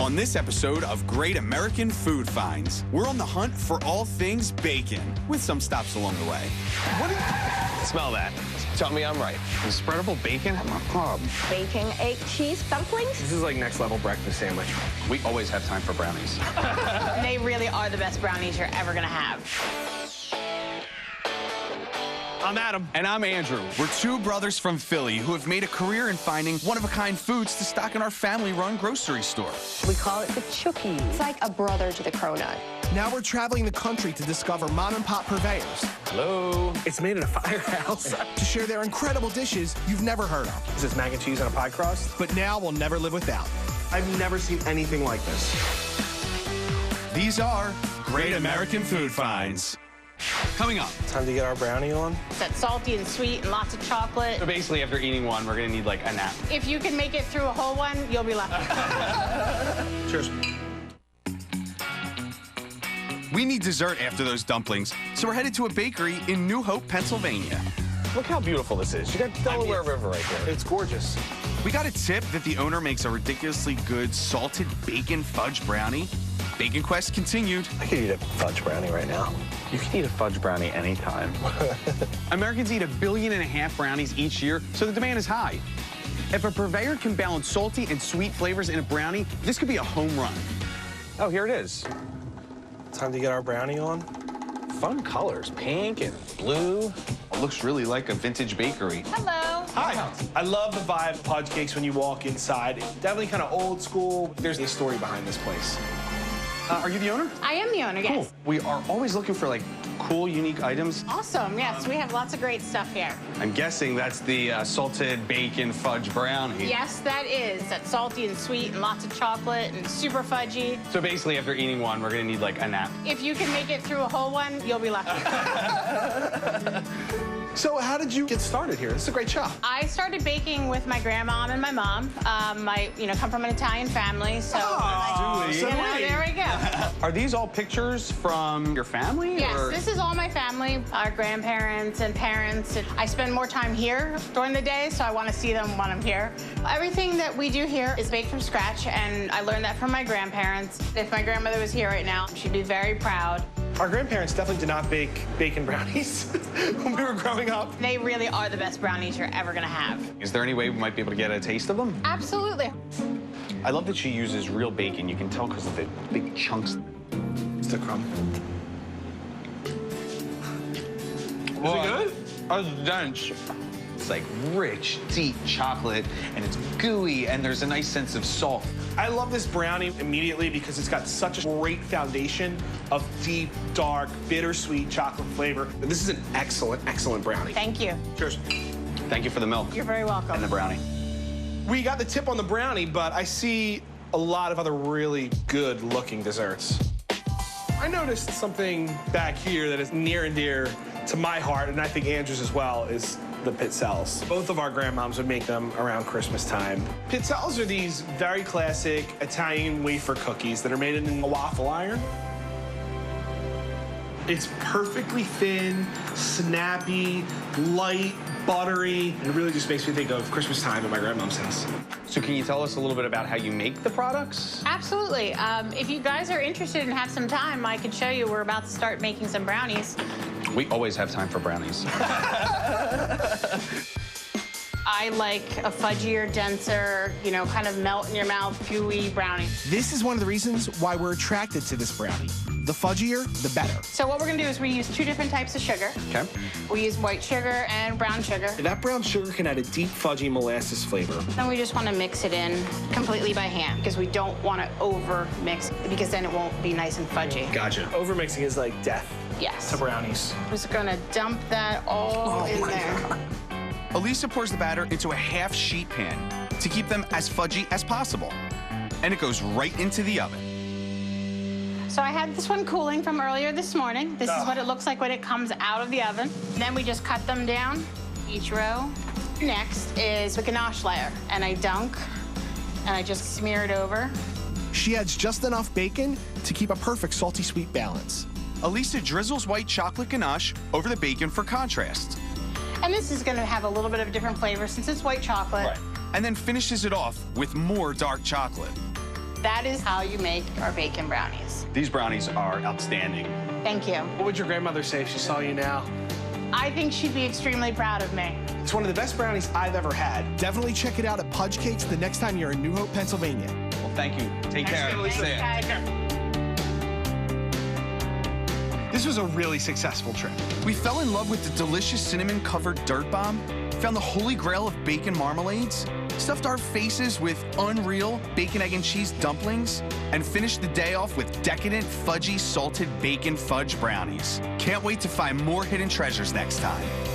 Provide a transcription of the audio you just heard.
On this episode of Great American Food Finds, we're on the hunt for all things bacon, with some stops along the way. Smell that. Tell me I'm right. The spreadable bacon? Bacon, egg, cheese, dumplings. This is like next level breakfast sandwich. We always have time for brownies. They really are the best brownies you're ever gonna have. I'm Adam. And I'm Andrew. We're two brothers from Philly who have made a career in finding one-of-a-kind foods to stock in our family-run grocery store. We call it the Chookie. It's like a brother to the cronut. Now we're traveling the country to discover mom-and-pop purveyors. Hello. It's made in a firehouse. To share their incredible dishes you've never heard of. Is this mac and cheese on a pie crust? But now we'll never live without. I've never seen anything like this. These are Great American Food Finds. Coming up. Time to get our brownie on. That's salty and sweet and lots of chocolate. So basically, after eating one, we're gonna need like a nap. If you can make it through a whole one, you'll be lucky. Cheers. We need dessert after those dumplings, so we're headed to a bakery in New Hope, Pennsylvania. Look how beautiful this is. You got Delaware River right there. It's gorgeous. We got a tip that the owner makes a ridiculously good salted bacon fudge brownie. Bacon Quest continued. I could eat a fudge brownie right now. You can eat a fudge brownie anytime. Americans eat 1.5 billion brownies each year, so the demand is high. If a purveyor can balance salty and sweet flavors in a brownie, this could be a home run. Oh, here it is. Time to get our brownie on. Fun colors, pink and blue. It looks really like a vintage bakery. Hello. Hi. I love the vibe of Pudge Cakes when you walk inside. Definitely kind of old school. There's a story behind this place. Are you the owner? I am the owner, yes. Cool. We are always looking for like cool, unique items. Awesome, yes. We have lots of great stuff here. I'm guessing that's the salted bacon fudge brownie. Yes, that is. That's salty and sweet and lots of chocolate and super fudgy. So basically, after eating one, we're gonna need like a nap. If you can make it through a whole one, you'll be lucky. So how did you get started here? This is a great shop. I started baking with my grandma and my mom. Come from an Italian family, so there we go. Are these all pictures from your family? Yes, or? this is all my family, our grandparents and parents. I spend more time here during the day, so I want to see them when I'm here. Everything that we do here is baked from scratch, and I learned that from my grandparents. If my grandmother was here right now, she'd be very proud. Our grandparents definitely did not bake bacon brownies when we were growing up. They really are the best brownies you're ever gonna have. Is there any way we might be able to get a taste of them? Absolutely. I love that she uses real bacon. You can tell because of the big chunks. It's the crumb. Is it good? It's dense. It's like rich, deep chocolate, and it's gooey, and there's a nice sense of salt. I love this brownie immediately because it's got such a great foundation of deep, dark, bittersweet chocolate flavor. This is an excellent, excellent brownie. Thank you. Cheers. Thank you for the milk. You're very welcome. And the brownie. We got the tip on the brownie, but I see a lot of other really good-looking desserts. I noticed something back here that is near and dear to my heart, and I think Andrew's as well, is the pizzelles. Both of our grandmoms would make them around Christmas time. Pizzelles are these very classic Italian wafer cookies that are made in a waffle iron. It's perfectly thin, snappy, light, buttery. It really just makes me think of Christmas time at my grandmom's house. So can you tell us a little bit about how you make the products? Absolutely. If you guys are interested and have some time, I could show you. We're about to start making some brownies. We always have time for brownies. I like a fudgier, denser, kind of melt in your mouth, gooey brownie. This is one of the reasons why we're attracted to this brownie. The fudgier, the better. So what we're gonna do is we use 2 different types of sugar. Okay. We use white sugar and brown sugar. That brown sugar can add a deep, fudgy molasses flavor. Then we just want to mix it in completely by hand because we don't want to over mix because then it won't be nice and fudgy. Gotcha. Overmixing is like death Yes. to brownies. I'm just gonna dump that all in there. God. Elisa pours the batter into a half-sheet pan to keep them as fudgy as possible. And it goes right into the oven. So I had this one cooling from earlier this morning. This is what it looks like when it comes out of the oven. Then we just cut them down, each row. Next is the ganache layer. And I dunk, and I just smear it over. She adds just enough bacon to keep a perfect salty sweet balance. Elisa drizzles white chocolate ganache over the bacon for contrast. And this is gonna have a little bit of a different flavor since it's white chocolate. Right. And then finishes it off with more dark chocolate. that is how you make our bacon brownies. These brownies are outstanding. Thank you. What would your grandmother say if she saw you now? I think she'd be extremely proud of me. It's one of the best brownies I've ever had. Definitely check it out at Pudge Cakes the next time you're in New Hope, Pennsylvania. Well, thank you. Take care. Thanks, See ya. guys. This was a really successful trip. We fell in love with the delicious cinnamon-covered dirt bomb, found the holy grail of bacon marmalades, stuffed our faces with unreal bacon, egg, and cheese dumplings, and finished the day off with decadent, fudgy, salted bacon fudge brownies. Can't wait to find more hidden treasures next time.